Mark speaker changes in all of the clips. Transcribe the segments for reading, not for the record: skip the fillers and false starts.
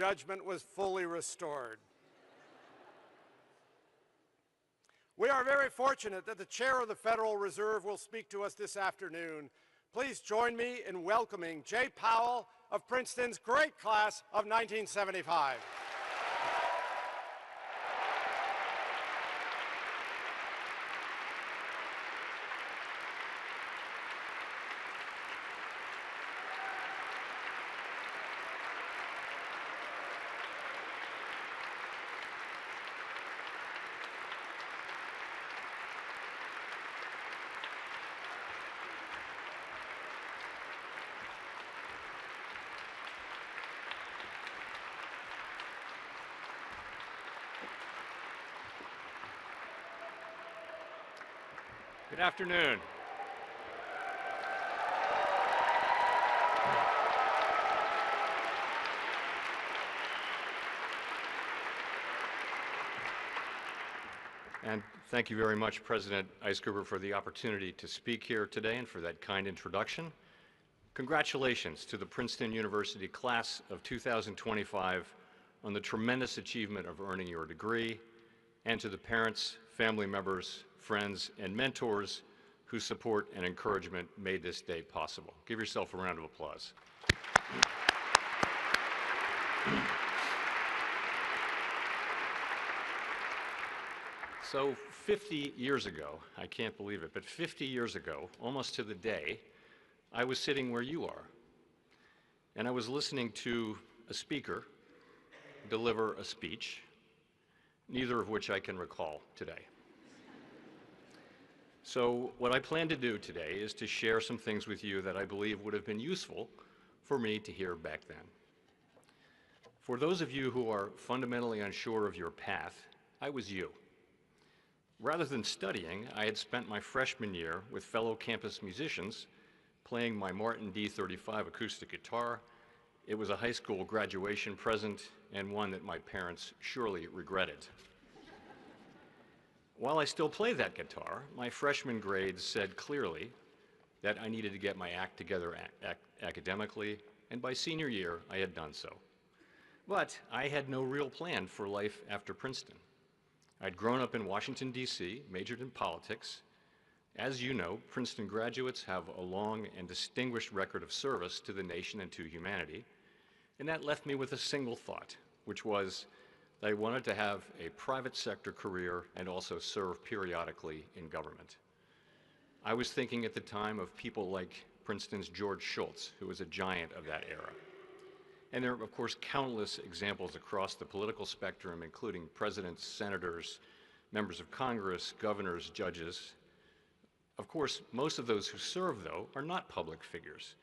Speaker 1: Judgment was fully restored. We are very fortunate that the Chair of the Federal Reserve will speak to us this afternoon. Please join me in welcoming Jay Powell of Princeton's great class of 1975.
Speaker 2: Good afternoon. And thank you very much, President Eisgruber, for the opportunity to speak here today and for that kind introduction. Congratulations to the Princeton University class of 2025 on the tremendous achievement of earning your degree, and to the parents, family members, friends, and mentors whose support and encouragement made this day possible. Give yourself a round of applause. So 50 years ago, I can't believe it, but 50 years ago, almost to the day, I was sitting where you are, and I was listening to a speaker deliver a speech, neither of which I can recall today. So what I plan to do today is to share some things with you that I believe would have been useful for me to hear back then. For those of you who are fundamentally unsure of your path, I was you. Rather than studying, I had spent my freshman year with fellow campus musicians playing my Martin D35 acoustic guitar. It was a high school graduation present and one that my parents surely regretted. While I still play that guitar, my freshman grades said clearly that I needed to get my act together academically, and by senior year, I had done so. But I had no real plan for life after Princeton. I'd grown up in Washington, D.C., majored in politics. As you know, Princeton graduates have a long and distinguished record of service to the nation and to humanity, and that left me with a single thought, which was that I wanted to have a private sector career and also serve periodically in government. I was thinking at the time of people like Princeton's George Shultz, who was a giant of that era. And there are, of course, countless examples across the political spectrum, including presidents, senators, members of Congress, governors, judges. Of course, most of those who serve, though, are not public figures.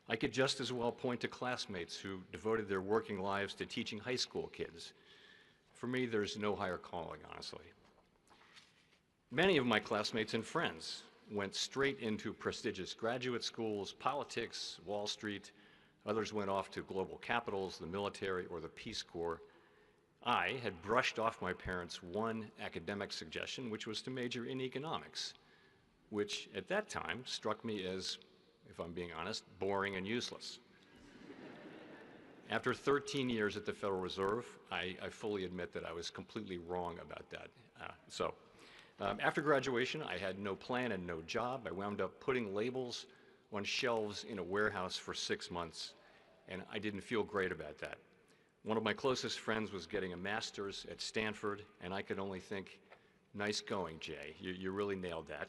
Speaker 2: I could just as well point to classmates who devoted their working lives to teaching high school kids. For me, there's no higher calling, honestly. Many of my classmates and friends went straight into prestigious graduate schools, politics, Wall Street. Others went off to global capitals, the military, or the Peace Corps. I had brushed off my parents' one academic suggestion, which was to major in economics, which at that time struck me as, if I'm being honest, boring and useless. After 13 years at the Federal Reserve, I fully admit that I was completely wrong about that. After graduation, I had no plan and no job. I wound up putting labels on shelves in a warehouse for 6 months, and I didn't feel great about that. One of my closest friends was getting a master's at Stanford, and I could only think, nice going, Jay. You really nailed that.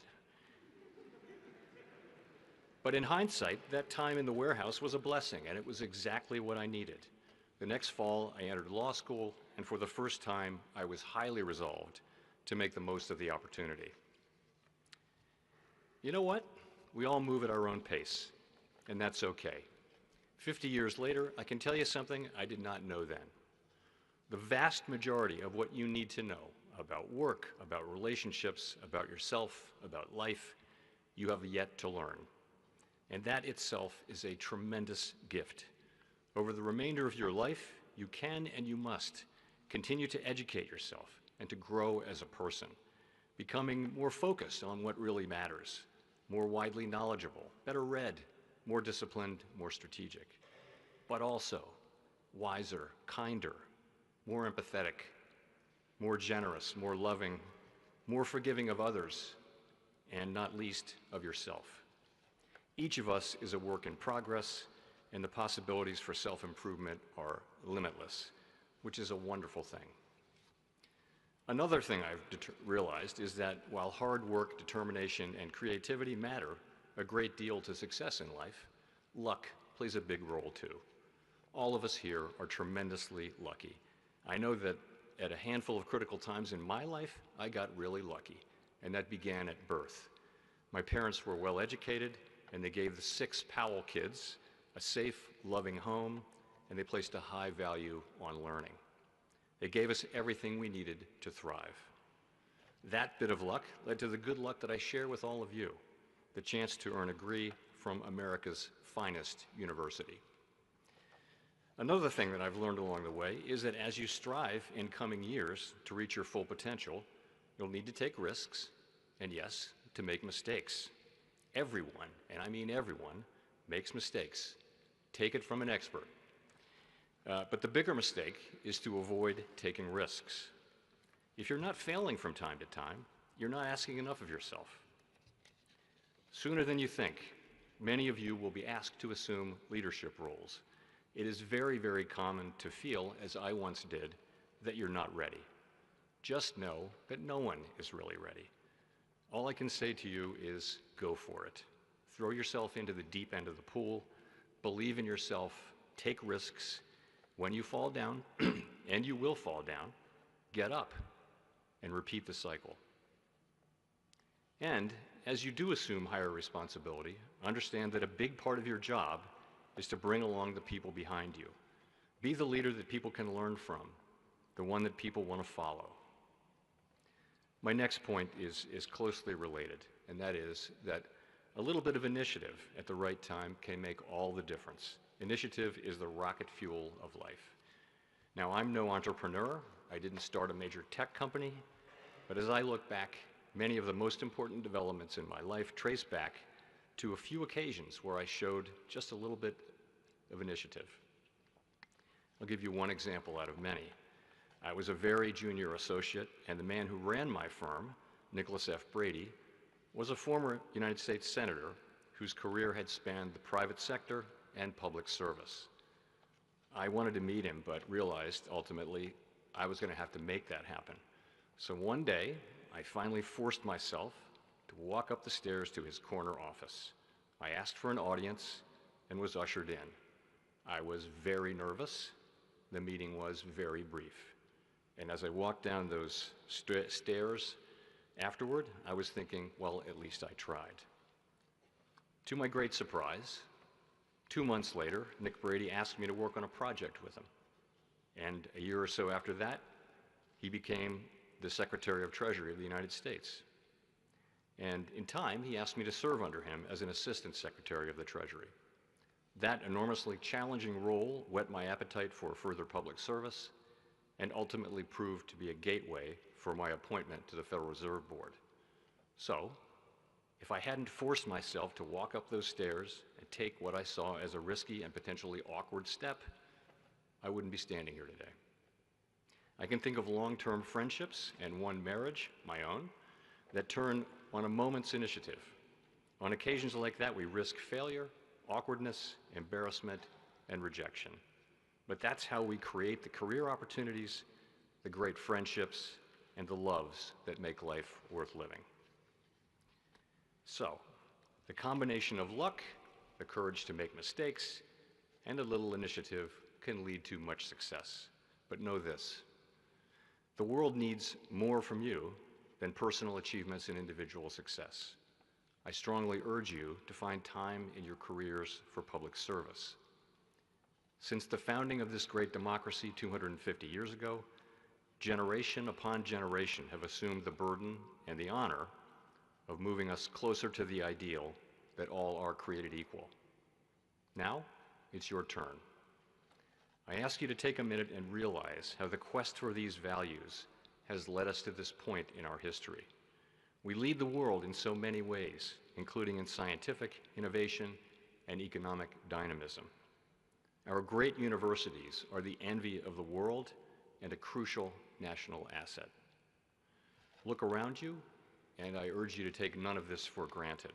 Speaker 2: But in hindsight, that time in the warehouse was a blessing, and it was exactly what I needed. The next fall, I entered law school, and for the first time, I was highly resolved to make the most of the opportunity. You know what? We all move at our own pace, and that's okay. 50 years later, I can tell you something I did not know then. The vast majority of what you need to know about work, about relationships, about yourself, about life, you have yet to learn. And that itself is a tremendous gift. Over the remainder of your life, you can and you must continue to educate yourself and to grow as a person, becoming more focused on what really matters, more widely knowledgeable, better read, more disciplined, more strategic. But also, wiser, kinder, more empathetic, more generous, more loving, more forgiving of others, and not least of yourself. Each of us is a work in progress, and the possibilities for self-improvement are limitless, which is a wonderful thing. Another thing I've realized is that while hard work, determination, and creativity matter a great deal to success in life, luck plays a big role too. All of us here are tremendously lucky. I know that at a handful of critical times in my life, I got really lucky, and that began at birth. My parents were well educated, and they gave the 6 Powell kids a safe, loving home, and they placed a high value on learning. They gave us everything we needed to thrive. That bit of luck led to the good luck that I share with all of you, the chance to earn a degree from America's finest university. Another thing that I've learned along the way is that as you strive in coming years to reach your full potential, you'll need to take risks, and yes, to make mistakes. Everyone, and I mean everyone, makes mistakes. Take it from an expert. But the bigger mistake is to avoid taking risks. If you're not failing from time to time, you're not asking enough of yourself. Sooner than you think, many of you will be asked to assume leadership roles. It is very, very common to feel, as I once did, that you're not ready. Just know that no one is really ready. All I can say to you is go for it. Throw yourself into the deep end of the pool, believe in yourself, take risks. When you fall down, and you will fall down, get up and repeat the cycle. And as you do assume higher responsibility, understand that a big part of your job is to bring along the people behind you. Be the leader that people can learn from, the one that people want to follow. My next point is closely related, and that is that a little bit of initiative at the right time can make all the difference. Initiative is the rocket fuel of life. Now, I'm no entrepreneur. I didn't start a major tech company, but as I look back, many of the most important developments in my life trace back to a few occasions where I showed just a little bit of initiative. I'll give you one example out of many. I was a very junior associate, and the man who ran my firm, Nicholas F. Brady, was a former United States Senator whose career had spanned the private sector and public service. I wanted to meet him, but realized ultimately I was going to have to make that happen. So one day, I finally forced myself to walk up the stairs to his corner office. I asked for an audience and was ushered in. I was very nervous. The meeting was very brief. And as I walked down those stairs afterward, I was thinking, well, at least I tried. To my great surprise, 2 months later, Nick Brady asked me to work on a project with him. And a year or so after that, he became the Secretary of Treasury of the United States. And in time, he asked me to serve under him as an Assistant Secretary of the Treasury. That enormously challenging role whet my appetite for further public service and ultimately proved to be a gateway for my appointment to the Federal Reserve Board. So, if I hadn't forced myself to walk up those stairs and take what I saw as a risky and potentially awkward step, I wouldn't be standing here today. I can think of long-term friendships and one marriage, my own, that turn on a moment's initiative. On occasions like that, we risk failure, awkwardness, embarrassment, and rejection. But that's how we create the career opportunities, the great friendships, and the loves that make life worth living. So, the combination of luck, the courage to make mistakes, and a little initiative can lead to much success. But know this, the world needs more from you than personal achievements and individual success. I strongly urge you to find time in your careers for public service. Since the founding of this great democracy 250 years ago, generation upon generation have assumed the burden and the honor of moving us closer to the ideal that all are created equal. Now, it's your turn. I ask you to take a minute and realize how the quest for these values has led us to this point in our history. We lead the world in so many ways, including in scientific innovation and economic dynamism. Our great universities are the envy of the world and a crucial national asset. Look around you, and I urge you to take none of this for granted.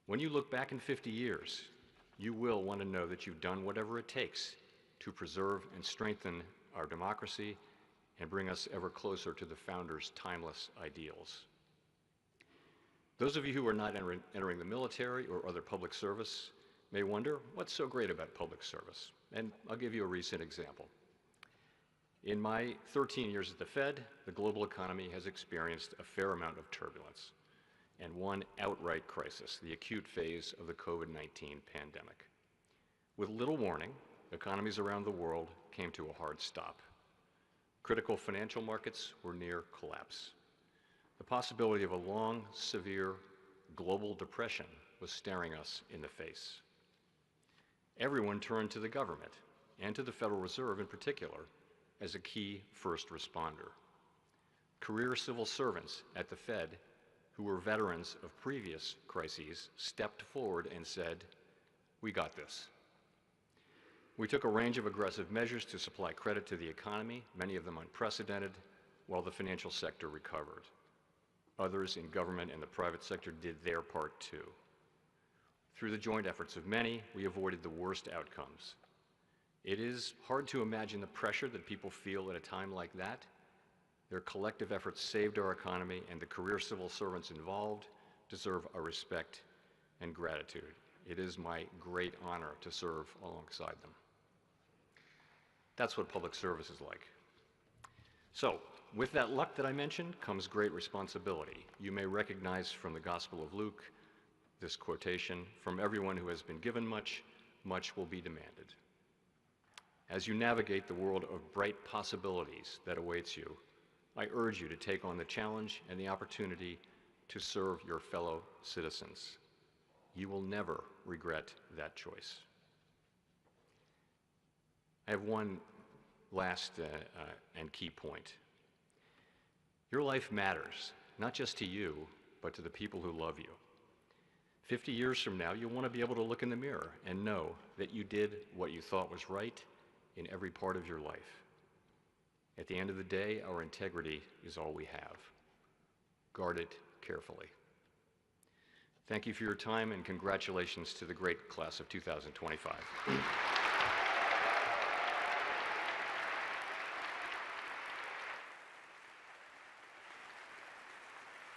Speaker 2: When you look back in 50 years, you will want to know that you've done whatever it takes to preserve and strengthen our democracy and bring us ever closer to the founders' timeless ideals. Those of you who are not entering the military or other public service may wonder, what's so great about public service? And I'll give you a recent example. In my 13 years at the Fed, the global economy has experienced a fair amount of turbulence and one outright crisis, the acute phase of the COVID-19 pandemic. With little warning, economies around the world came to a hard stop. Critical financial markets were near collapse. The possibility of a long, severe global depression was staring us in the face. Everyone turned to the government, and to the Federal Reserve in particular, as a key first responder. Career civil servants at the Fed, who were veterans of previous crises, stepped forward and said, "We got this." We took a range of aggressive measures to supply credit to the economy, many of them unprecedented, while the financial sector recovered. Others in government and the private sector did their part too. Through the joint efforts of many, we avoided the worst outcomes. It is hard to imagine the pressure that people feel at a time like that. Their collective efforts saved our economy, and the career civil servants involved deserve our respect and gratitude. It is my great honor to serve alongside them. That's what public service is like. So, with that luck that I mentioned comes great responsibility. You may recognize from the Gospel of Luke this quotation, "From everyone who has been given much, much will be demanded." As you navigate the world of bright possibilities that awaits you, I urge you to take on the challenge and the opportunity to serve your fellow citizens. You will never regret that choice. I have one last and key point. Your life matters, not just to you, but to the people who love you. 50 years from now, you'll want to be able to look in the mirror and know that you did what you thought was right in every part of your life. At the end of the day, our integrity is all we have. Guard it carefully. Thank you for your time, and congratulations to the great class of 2025.